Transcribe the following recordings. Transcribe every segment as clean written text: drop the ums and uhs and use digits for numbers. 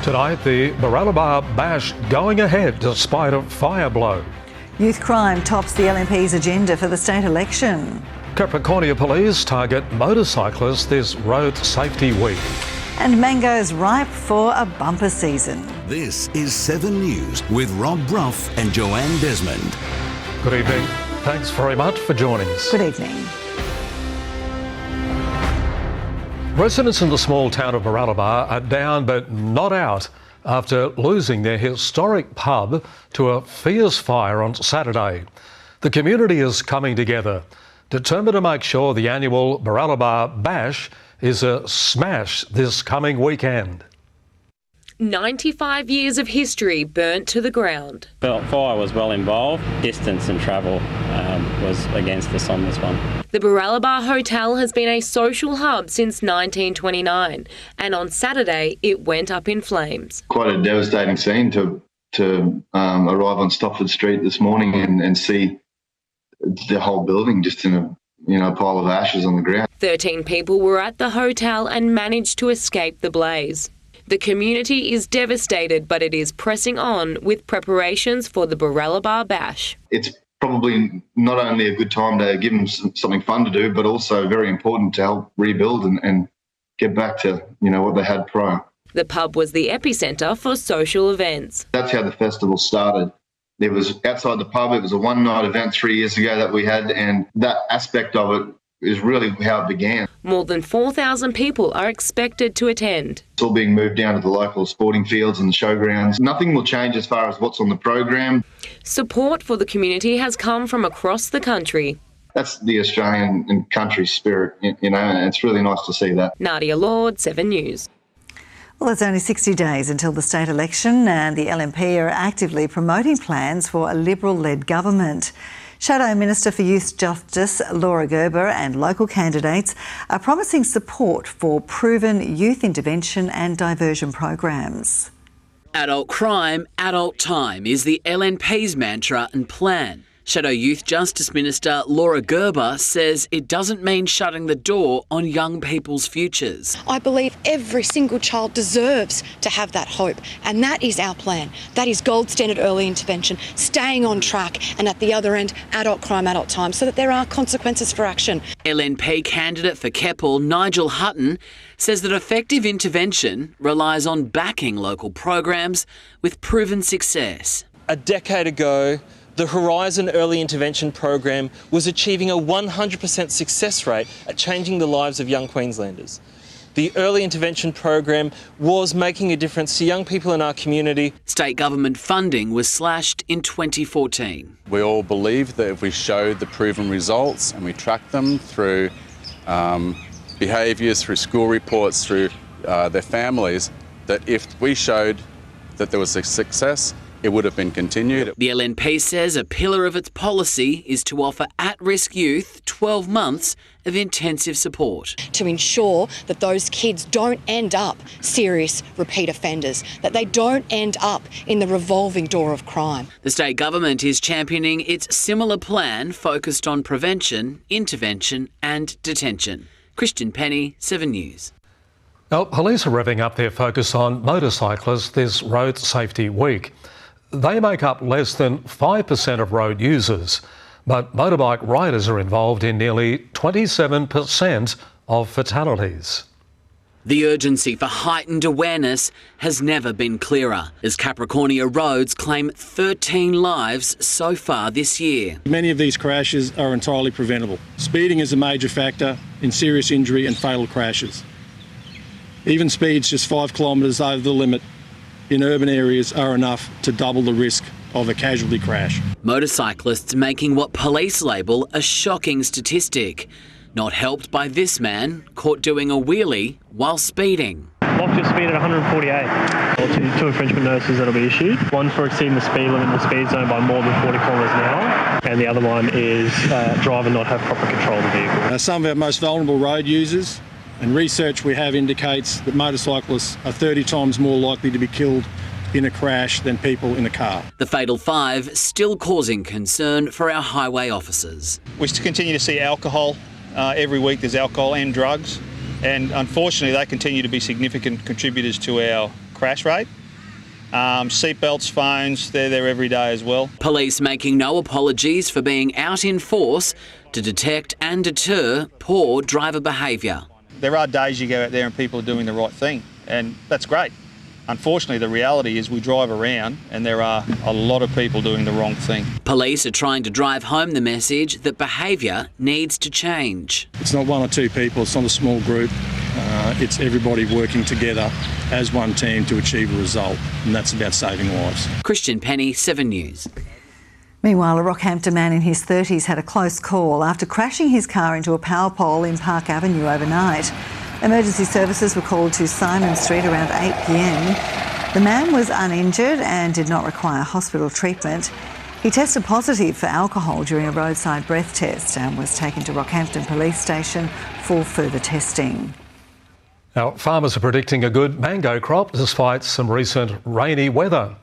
Tonight, the Brough bash going ahead despite a fire blow. Youth crime tops the LNP's agenda for the state election. Capricornia Police target motorcyclists this road safety week. And mangoes ripe for a bumper season. This is 7 News with Brough and Joanne Desmond. Good evening. Thanks very much for joining us. Good evening. Residents in the small town of Brough are down but not out after losing their historic pub to a fierce fire on Saturday. The community is coming together, determined to make sure the annual Brough Bash is a smash this coming weekend. 95 years of history burnt to the ground. Fire was well involved. Distance and travel was against us on this one. The Brough Hotel has been a social hub since 1929, and on Saturday it went up in flames. Quite a devastating scene to arrive on Stopford Street this morning and see the whole building just in a pile of ashes on the ground. 13 people were at the hotel and managed to escape the blaze. The community is devastated, but it is pressing on with preparations for the Brough Bash. It's probably not only a good time to give them something fun to do, but also very important to help rebuild and get back to what they had prior. The pub was the epicentre for social events. That's how the festival started. It was outside the pub. It was a one-night event 3 years ago that we had, and that aspect of it is really how it began. More than 4,000 people are expected to attend. It's all being moved down to the local sporting fields and the showgrounds. Nothing will change as far as what's on the program. Support for the community has come from across the country. That's the Australian and country spirit, and it's really nice to see that. Nadia Lord, 7 News. Well, it's only 60 days until the state election, and the LNP are actively promoting plans for a Liberal-led government. Shadow Minister for Youth Justice Laura Gerber and local candidates are promising support for proven youth intervention and diversion programs. Adult crime, adult time is the LNP's mantra and plan. Shadow Youth Justice Minister Laura Gerber says it doesn't mean shutting the door on young people's futures. I believe every single child deserves to have that hope, and that is our plan. That is gold standard early intervention, staying on track, and at the other end, adult crime, adult time, so that there are consequences for action. LNP candidate for Keppel, Nigel Hutton, says that effective intervention relies on backing local programs with proven success. A decade ago, the Horizon Early Intervention Program was achieving a 100% success rate at changing the lives of young Queenslanders. The Early Intervention Program was making a difference to young people in our community. State government funding was slashed in 2014. We all believe that if we showed the proven results and we tracked them through behaviours, through school reports, through their families, that if we showed that there was a success, it would have been continued. The LNP says a pillar of its policy is to offer at-risk youth 12 months of intensive support. To ensure that those kids don't end up serious repeat offenders, that they don't end up in the revolving door of crime. The state government is championing its similar plan focused on prevention, intervention and detention. Christian Penny, 7 News. Now, police are revving up their focus on motorcyclists this Road Safety Week. They make up less than 5% of road users, but motorbike riders are involved in nearly 27% of fatalities. The urgency for heightened awareness has never been clearer, as Capricornia roads claim 13 lives so far this year. Many of these crashes are entirely preventable. Speeding is a major factor in serious injury and fatal crashes. Even speeds just 5 kilometres over the limit in urban areas are enough to double the risk of a casualty crash. Motorcyclists making what police label a shocking statistic. Not helped by this man caught doing a wheelie while speeding. Locked your speed at 148. Two infringement notices that'll be issued. One for exceeding the speed limit in the speed zone by more than 40 kilometres an hour. And the other one is driver not have proper control of the vehicle. Some of our most vulnerable road users, and research we have indicates that motorcyclists are 30 times more likely to be killed in a crash than people in a car. The fatal 5 still causing concern for our highway officers. We continue to see alcohol. Every week there's alcohol and drugs, and unfortunately they continue to be significant contributors to our crash rate. Seatbelts, phones, they're there every day as well. Police making no apologies for being out in force to detect and deter poor driver behaviour. There are days you go out there and people are doing the right thing, and that's great. Unfortunately, the reality is we drive around and there are a lot of people doing the wrong thing. Police are trying to drive home the message that behaviour needs to change. It's not one or two people, it's not a small group. It's everybody working together as one team to achieve a result, and that's about saving lives. Christian Penny, 7 News. Meanwhile, a Rockhampton man in his 30s had a close call after crashing his car into a power pole in Park Avenue overnight. Emergency services were called to Simon Street around 8 p.m. The man was uninjured and did not require hospital treatment. He tested positive for alcohol during a roadside breath test and was taken to Rockhampton Police Station for further testing. Now, farmers are predicting a good mango crop despite some recent rainy weather.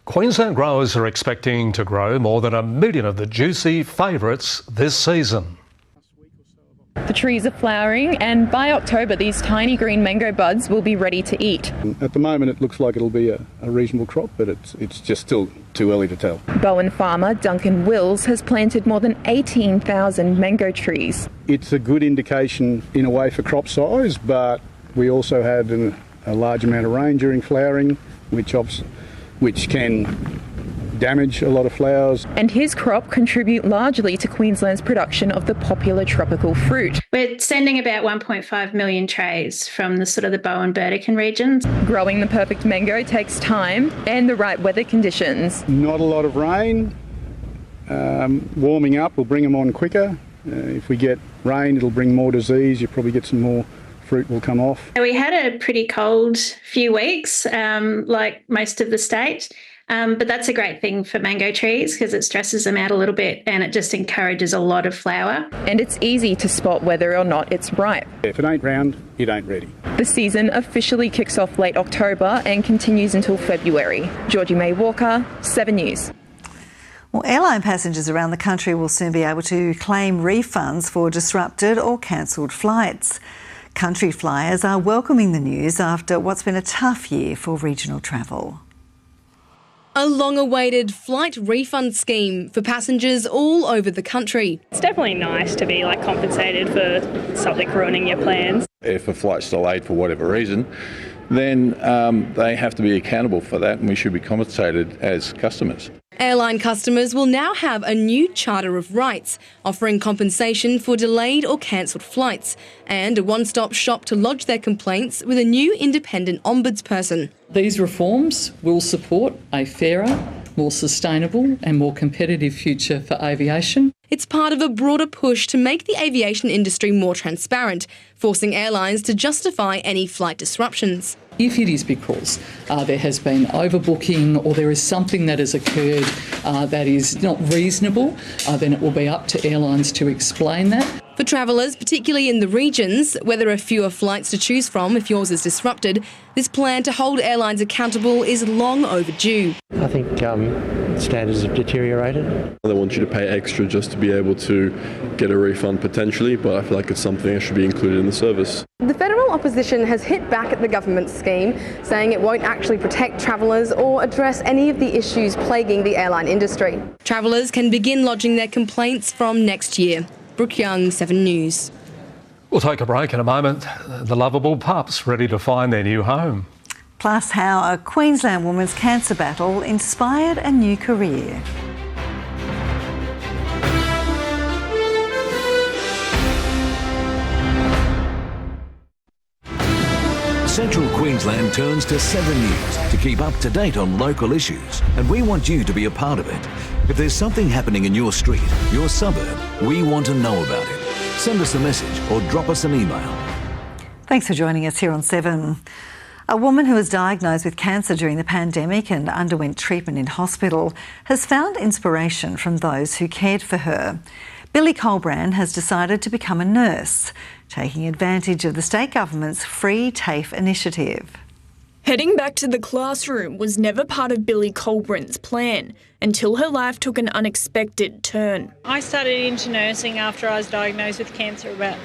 Queensland growers are expecting to grow more than 1 million of the juicy favourites this season. The trees are flowering, and by October these tiny green mango buds will be ready to eat. At the moment it looks like it'll be a reasonable crop, but it's just still too early to tell. Bowen farmer Duncan Wills has planted more than 18,000 mango trees. It's a good indication in a way for crop size, but we also have a large amount of rain during flowering, which can damage a lot of flowers. And his crop contribute largely to Queensland's production of the popular tropical fruit. We're sending about 1.5 million trays from the Bowen Burdekin regions. Growing the perfect mango takes time and the right weather conditions. Not a lot of rain. Warming up will bring them on quicker. If we get rain, it'll bring more disease. You'll probably get some more fruit will come off. We had a pretty cold few weeks, like most of the state. But that's a great thing for mango trees because it stresses them out a little bit and it just encourages a lot of flower. And it's easy to spot whether or not it's ripe. If it ain't round, it ain't ready. The season officially kicks off late October and continues until February. Georgie May Walker, 7 News. Well, airline passengers around the country will soon be able to claim refunds for disrupted or cancelled flights. Country flyers are welcoming the news after what's been a tough year for regional travel. A long-awaited flight refund scheme for passengers all over the country. It's definitely nice to be compensated for something ruining your plans. If a flight's delayed for whatever reason, then they have to be accountable for that and we should be compensated as customers. Airline customers will now have a new Charter of Rights, offering compensation for delayed or cancelled flights and a one-stop shop to lodge their complaints with a new independent ombudsperson. These reforms will support a fairer, more sustainable and more competitive future for aviation. It's part of a broader push to make the aviation industry more transparent, forcing airlines to justify any flight disruptions. If it is because there has been overbooking or there is something that has occurred that is not reasonable, then it will be up to airlines to explain that. For travellers, particularly in the regions, where there are fewer flights to choose from if yours is disrupted, this plan to hold airlines accountable is long overdue. I think standards have deteriorated. They want you to pay extra just to be able to get a refund potentially, but I feel like it's something that should be included in the service. The federal opposition has hit back at the government's scheme, saying it won't actually protect travellers or address any of the issues plaguing the airline industry. Travellers can begin lodging their complaints from next year. Brooke Young, 7 News. We'll take a break in a moment. The lovable pups ready to find their new home. Plus how a Queensland woman's cancer battle inspired a new career. Central Queensland turns to 7 News to keep up to date on local issues, and we want you to be a part of it. If there's something happening in your street, your suburb, we want to know about it. Send us a message or drop us an email. Thanks for joining us here on 7. A woman who was diagnosed with cancer during the pandemic and underwent treatment in hospital has found inspiration from those who cared for her. Billy Colbrand has decided to become a nurse, taking advantage of the state government's free TAFE initiative. Heading back to the classroom was never part of Billy Colbrand's plan until her life took an unexpected turn. I started into nursing after I was diagnosed with cancer about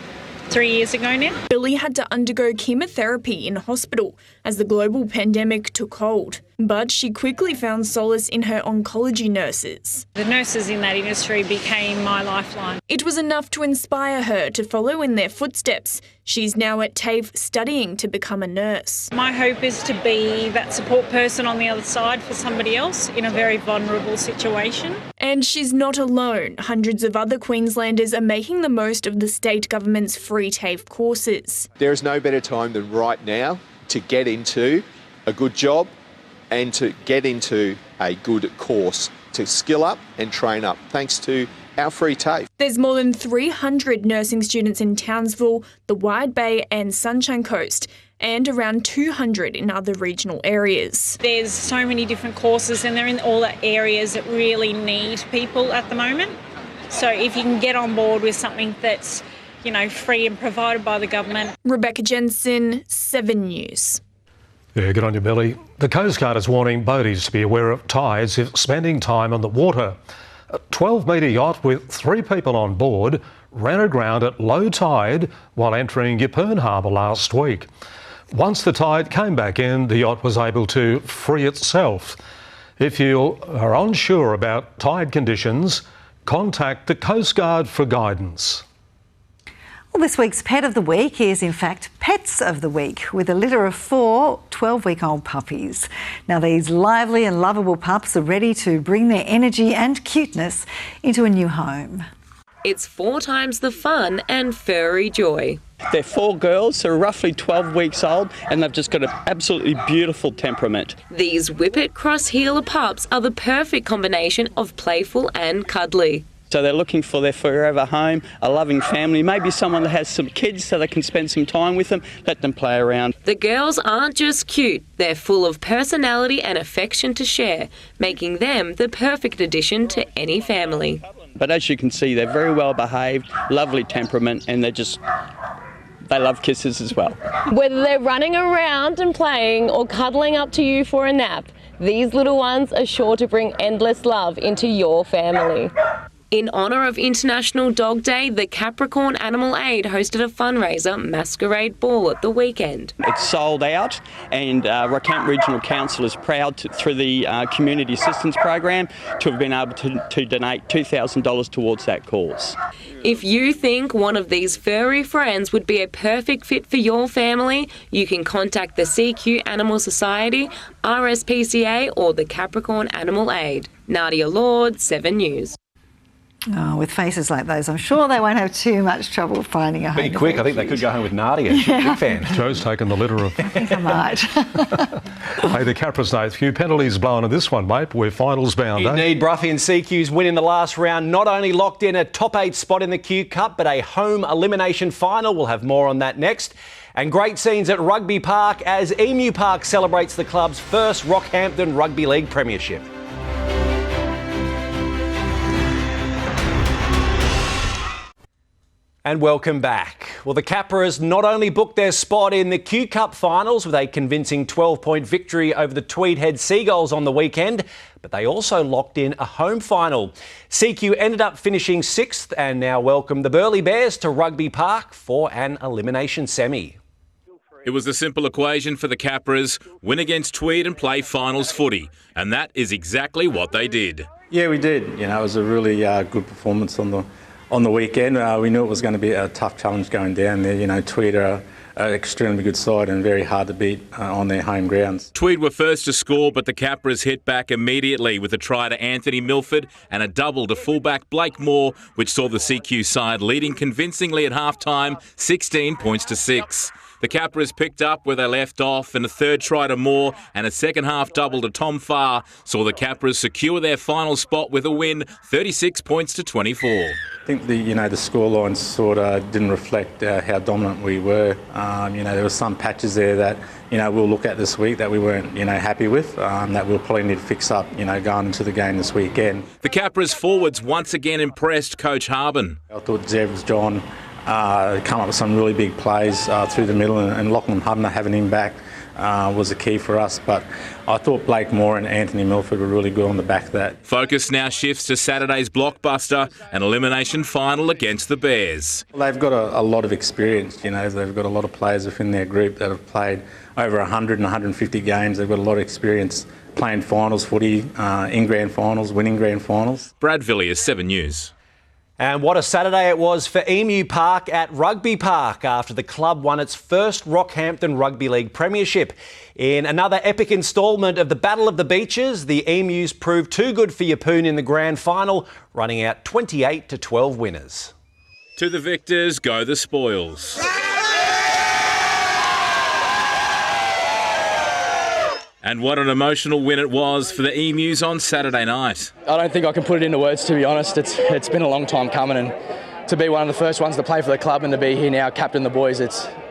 3 years ago now. Billy had to undergo chemotherapy in hospital as the global pandemic took hold. But she quickly found solace in her oncology nurses. The nurses in that industry became my lifeline. It was enough to inspire her to follow in their footsteps. She's now at TAFE studying to become a nurse. My hope is to be that support person on the other side for somebody else in a very vulnerable situation. And she's not alone. Hundreds of other Queenslanders are making the most of the state government's free TAFE courses. There is no better time than right now to get into a good job and to get into a good course, to skill up and train up, thanks to our free TAFE. There's more than 300 nursing students in Townsville, the Wide Bay and Sunshine Coast, and around 200 in other regional areas. There's so many different courses and they're in all the areas that really need people at the moment. So if you can get on board with something that's, free and provided by the government. Rebecca Jensen, 7 News. Yeah, good on you, Billy. The Coast Guard is warning boaties to be aware of tides if spending time on the water. A 12-metre yacht with 3 people on board ran aground at low tide while entering Yeppoon Harbour last week. Once the tide came back in, the yacht was able to free itself. If you are unsure about tide conditions, contact the Coast Guard for guidance. Well, this week's Pet of the Week is, in fact, Pets of the Week, with a litter of 4 12-week-old puppies. Now, these lively and lovable pups are ready to bring their energy and cuteness into a new home. It's 4 times the fun and furry joy. They're 4 girls, they're roughly 12 weeks old, and they've just got an absolutely beautiful temperament. These Whippet cross-heeler pups are the perfect combination of playful and cuddly. So they're looking for their forever home, a loving family, maybe someone that has some kids so they can spend some time with them, let them play around. The girls aren't just cute, they're full of personality and affection to share, making them the perfect addition to any family. But as you can see, they're very well behaved, lovely temperament, and they love kisses as well. Whether they're running around and playing or cuddling up to you for a nap, these little ones are sure to bring endless love into your family. In honour of International Dog Day, the Capricorn Animal Aid hosted a fundraiser masquerade ball at the weekend. It's sold out, and Rockhampton Regional Council is proud through the Community Assistance Program to have been able to donate $2,000 towards that cause. If you think one of these furry friends would be a perfect fit for your family, you can contact the CQ Animal Society, RSPCA or the Capricorn Animal Aid. Nadia Lord, 7 News. Oh, with faces like those, I'm sure they won't have too much trouble finding a home. Be quick, I think they could go home with Nadia. Yeah. Big fan. Joe's taken the litter of... I think I might. Hey, the Capras, a few penalties blown in this one, mate. We're finals bound, Indeed, Brough and CQ's win in the last round not only locked in a top 8 spot in the Q Cup, but a home elimination final. We'll have more on that next. And great scenes at Rugby Park as Emu Park celebrates the club's first Rockhampton Rugby League premiership. And welcome back. Well, the Capras not only booked their spot in the Q Cup finals with a convincing 12-point victory over the Tweedhead Seagulls on the weekend, but they also locked in a home final. CQ ended up finishing 6th and now welcome the Burleigh Bears to Rugby Park for an elimination semi. It was a simple equation for the Capras: win against Tweed and play finals footy, and that is exactly what they did. Yeah, we did. It was a really good performance on the weekend. We knew it was going to be a tough challenge going down there. Tweed are an extremely good side and very hard to beat on their home grounds. Tweed were first to score, but the Capras hit back immediately with a try to Anthony Milford and a double to fullback Blake Moore, which saw the CQ side leading convincingly at half-time, 16 points to 6. The Capras picked up where they left off, and a third try to Moore and a second-half double to Tom Farr saw the Capras secure their final spot with a win, 36 points to 24. I think the scoreline sort of didn't reflect how dominant we were. There were some patches there that we'll look at this week that we weren't happy with, that we'll probably need to fix up going into the game this weekend. The Capras forwards once again impressed Coach Harbin. I thought Zevs John come up with some really big plays through the middle, and Lachlan Hubner having him back was a key for us, but I thought Blake Moore and Anthony Milford were really good on the back of that. Focus now shifts to Saturday's blockbuster, an elimination final against the Bears. Well, they've got a lot of experience, they've got a lot of players within their group that have played over 100 and 150 games. They've got a lot of experience playing finals footy, in grand finals, winning grand finals. Brad Villiers, 7 News. And what a Saturday it was for Emu Park at Rugby Park after the club won its first Rockhampton Rugby League premiership. In another epic instalment of the Battle of the Beaches, the Emus proved too good for Yeppoon in the grand final, running out 28-12 winners. To the victors go the spoils. And what an emotional win it was for the Emus on Saturday night. I don't think I can put it into words, to be honest. It's been a long time coming, and to be one of the first ones to play for the club and to be here now, captain the boys, you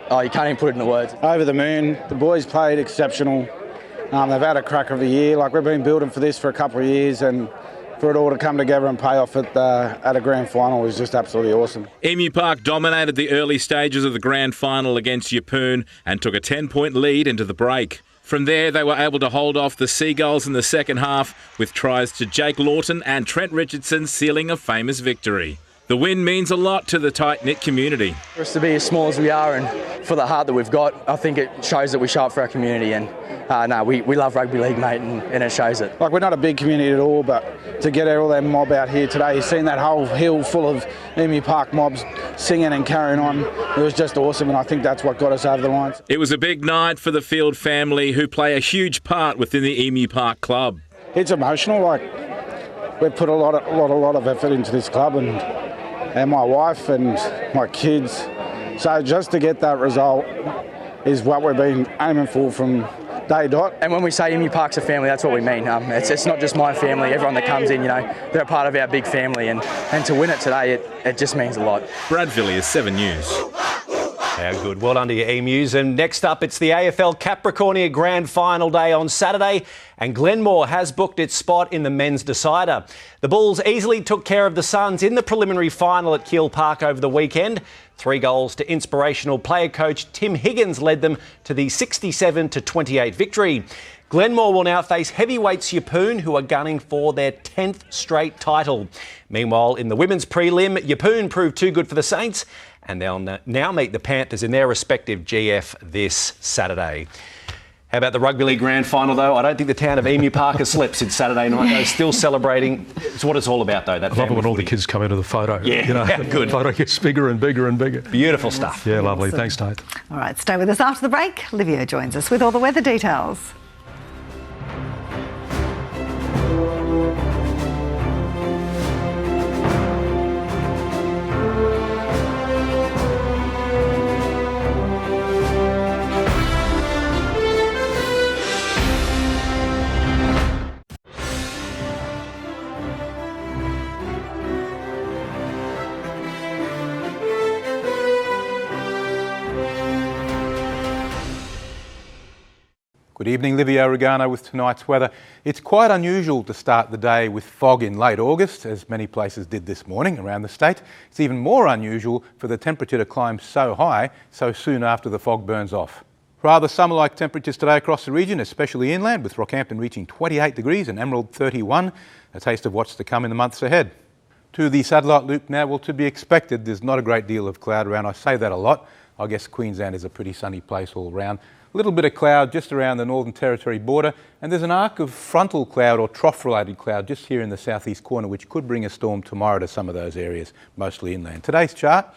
can't even put it into words. Over the moon. The boys played exceptional. They've had a crack of a year. We've been building for this for a couple of years, and for it all to come together and pay off at a grand final was just absolutely awesome. Emu Park dominated the early stages of the grand final against Yeppoon and took a 10-point lead into the break. From there, they were able to hold off the Seagulls in the second half with tries to Jake Lawton and Trent Richardson sealing a famous victory. The win means a lot to the tight-knit community. For us to be as small as we are and for the heart that we've got, I think it shows that we show up for our community, and we love rugby league, mate, and it shows it. We're not a big community at all, but to get all that mob out here today, you've seen that whole hill full of Emu Park mobs singing and carrying on. It was just awesome, and I think that's what got us over the lines. It was a big night for the Field family, who play a huge part within the Emu Park club. It's emotional. We've put a lot of effort into this club, and my wife and my kids. So just to get that result is what we've been aiming for from day dot. And when we say Emu Park's a family, that's what we mean. It's not just my family, everyone that comes in, they're a part of our big family, and to win it today, it just means a lot. Brad Villiers, 7 News. How good. Well done to your Emus. And next up, it's the AFL Capricornia Grand Final day on Saturday, and Glenmore has booked its spot in the men's decider. The Bulls easily took care of the Suns in the preliminary final at Keele Park over the weekend. 3 goals to inspirational player coach Tim Higgins led them to the 67-28 victory. Glenmore will now face heavyweights Yeppoon, who are gunning for their 10th straight title. Meanwhile, in the women's prelim, Yeppoon proved too good for the Saints, and they'll now meet the Panthers in their respective GF this Saturday. How about the Rugby League Grand Final, though? I don't think the town of Emu Park has slept since Saturday night. They're still celebrating. It's what it's all about, though. That I love it when all the kids come into the photo. Yeah, good. The photo gets bigger and bigger and bigger. Beautiful stuff. Yeah, lovely. Thanks, Tate. All right, stay with us after the break. Livio joins us with all the weather details. Good evening, Livio, Regano with tonight's weather. It's quite unusual to start the day with fog in late August, as many places did this morning around the state. It's even more unusual for the temperature to climb so high so soon after the fog burns off. Rather summer-like temperatures today across the region, especially inland, with Rockhampton reaching 28 degrees and Emerald 31, a taste of what's to come in the months ahead. To the satellite loop now, well, to be expected, there's not a great deal of cloud around. I say that a lot. I guess Queensland is a pretty sunny place all round. A little bit of cloud just around the Northern Territory border, and there's an arc of frontal cloud or trough-related cloud just here in the southeast corner, which could bring a storm tomorrow to some of those areas, mostly inland. Today's chart,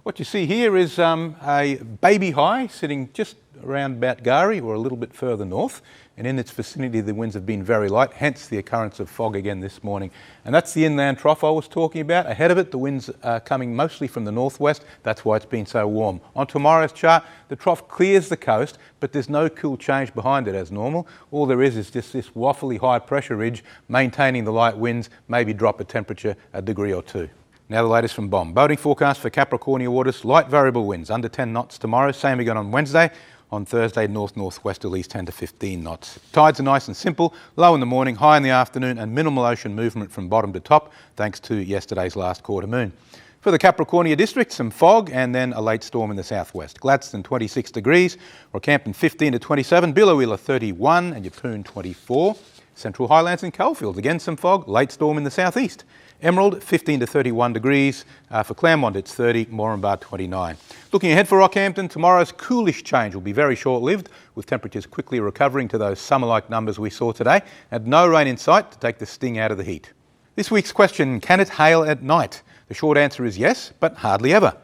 what you see here is a baby high sitting just around about Gari or a little bit further north, and in its vicinity the winds have been very light, hence the occurrence of fog again this morning. And that's the inland trough I was talking about. Ahead of it, the winds are coming mostly from the northwest. That's why it's been so warm. On tomorrow's chart, the trough clears the coast, but there's no cool change behind it as normal. All there is just this waffly high pressure ridge maintaining the light winds, maybe drop a temperature a degree or two. Now the latest from BOM. Boating forecast for Capricornia waters, light variable winds, under 10 knots tomorrow, same again on Wednesday. On Thursday, north-northwesterlies 10 to 15 knots. Tides are nice and simple, low in the morning, high in the afternoon, and minimal ocean movement from bottom to top, thanks to yesterday's last quarter moon. For the Capricornia district, some fog and then a late storm in the southwest. Gladstone 26 degrees, Rockhampton 15 to 27, Billowheeler 31 and Yeppoon 24. Central Highlands and Coalfields, again some fog, late storm in the southeast. Emerald 15 to 31 degrees, for Claremont it's 30, Moranbah 29. Looking ahead for Rockhampton, tomorrow's coolish change will be very short-lived, with temperatures quickly recovering to those summer-like numbers we saw today, and no rain in sight to take the sting out of the heat. This week's question, can it hail at night? The short answer is yes, but hardly ever.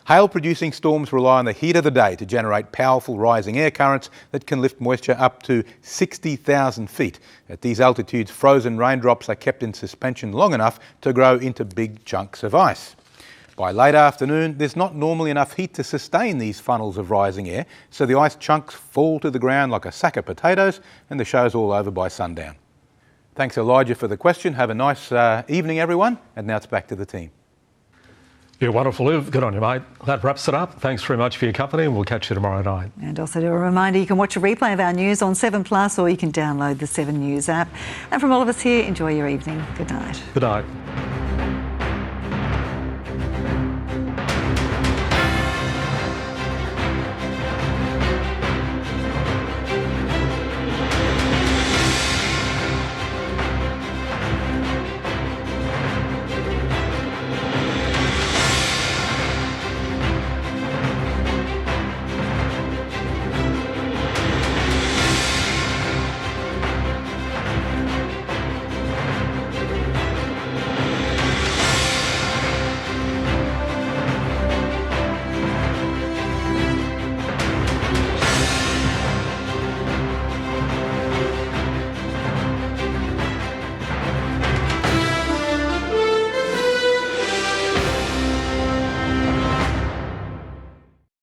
Hail-producing storms rely on the heat of the day to generate powerful rising air currents that can lift moisture up to 60,000 feet. At these altitudes, frozen raindrops are kept in suspension long enough to grow into big chunks of ice. By late afternoon, there's not normally enough heat to sustain these funnels of rising air, so the ice chunks fall to the ground like a sack of potatoes, and the show's all over by sundown. Thanks, Elijah, for the question. Have a nice evening, everyone. And now it's back to the team. Yeah, wonderful, Liv. Good on you, mate. That wraps it up. Thanks very much for your company, and we'll catch you tomorrow night. And also a reminder, you can watch a replay of our news on 7plus, or you can download the 7 News app. And from all of us here, enjoy your evening. Good night. Good night.